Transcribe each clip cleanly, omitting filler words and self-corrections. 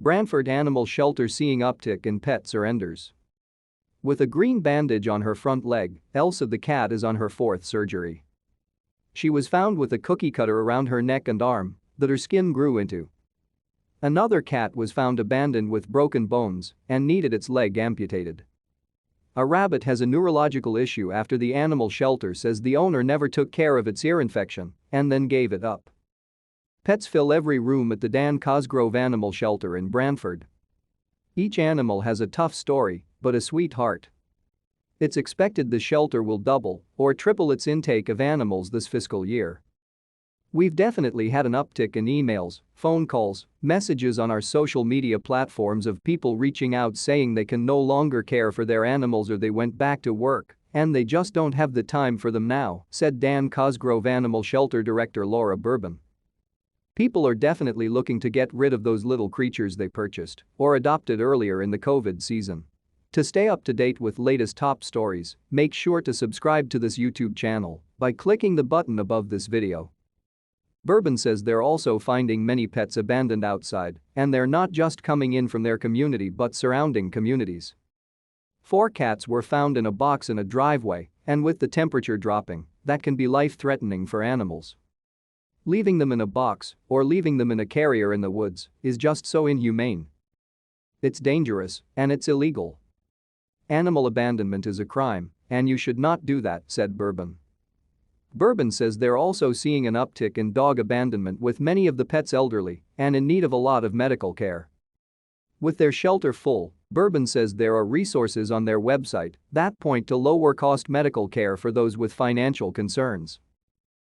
Branford Animal Shelter seeing uptick in pet surrenders. With a green bandage on her front leg, Elsa the cat is on her fourth surgery. She was found with a cookie cutter around her neck and arm that her skin grew into. Another cat was found abandoned with broken bones and needed its leg amputated. A rabbit has a neurological issue after the animal shelter says the owner never took care of its ear infection and then gave it up. Pets fill every room at the Dan Cosgrove Animal Shelter in Branford. Each animal has a tough story, but a sweet heart. It's expected the shelter will double or triple its intake of animals this fiscal year. We've definitely had an uptick in emails, phone calls, messages on our social media platforms of people reaching out saying they can no longer care for their animals or they went back to work and they just don't have the time for them now, said Dan Cosgrove Animal Shelter Director Laura Bourbon. People are definitely looking to get rid of those little creatures they purchased or adopted earlier in the COVID season. To stay up to date with latest top stories, make sure to subscribe to this YouTube channel by clicking the button above this video. Bourbon says they're also finding many pets abandoned outside, and they're not just coming in from their community but surrounding communities. 4 cats were found in a box in a driveway, and with the temperature dropping, that can be life-threatening for animals. Leaving them in a box or leaving them in a carrier in the woods is just so inhumane. It's dangerous and it's illegal. Animal abandonment is a crime, and you should not do that, said Bourbon. Bourbon says they're also seeing an uptick in dog abandonment with many of the pets elderly and in need of a lot of medical care. With their shelter full, Bourbon says there are resources on their website that point to lower-cost medical care for those with financial concerns.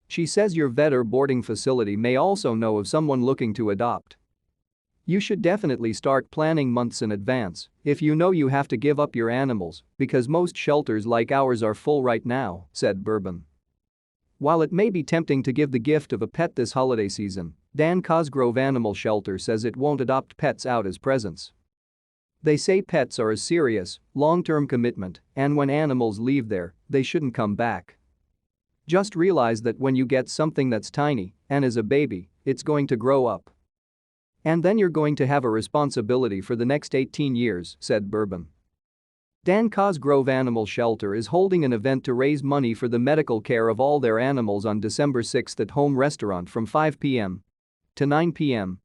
She says your vet or boarding facility may also know of someone looking to adopt. You should definitely start planning months in advance if you know you have to give up your animals because most shelters like ours are full right now, said Bourbon. While it may be tempting to give the gift of a pet this holiday season, Dan Cosgrove Animal Shelter says it won't adopt pets out as presents. They say pets are a serious, long-term commitment, and when animals leave there, they shouldn't come back. Just realize that when you get something that's tiny and is a baby, it's going to grow up. And then you're going to have a responsibility for the next 18 years, said Bourbon. Dan Cosgrove Animal Shelter is holding an event to raise money for the medical care of all their animals on December 6 at Home Restaurant from 5 p.m. to 9 p.m.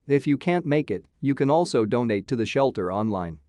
If you can't make it, you can also donate to the shelter online.